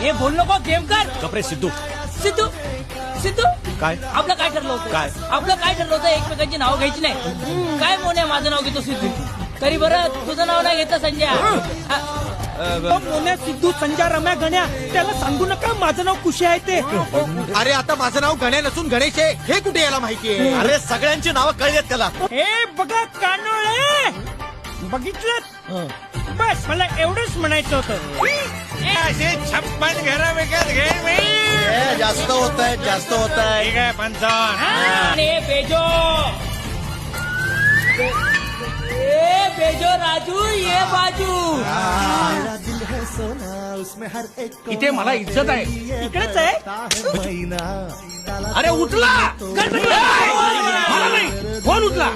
हे बोल नको गेम कर. कपडे सिद्धू. सिद्धू सिद्धू काय आपलं काय ठरलं होतं? काय? आपलं काय ठरलं होतं? एकमेकांची नाव घ्यायची नाही. काय मोन्या माझं नाव घेतो सिद्धू. तरी बरं तुझं नाव नाही घेतलं संजय. मोन्या सिद्धू संजय रम्या गण्या त्याला सांगू नका माझं नाव कुशी आहे ते. अरे आता माझं नाव गण्या नसून गणेश आहे हे कुठे याला माहितीये. अरे सगळ्यांची नावं कळलेत त्याला. हे बघा कानोळे बघितलं बस मला एवढंच म्हणायचं होतं. असे 56 घरं विकत घेईन मी. जास्त होत आहे जास्त होत आहे. ठीक आहे 55. आणि बेजो ए बेजो राजू ये बाजू. इथे मला इज्जत आहे. इकडेच आहे. अरे उठला मला नाही फोन उठला.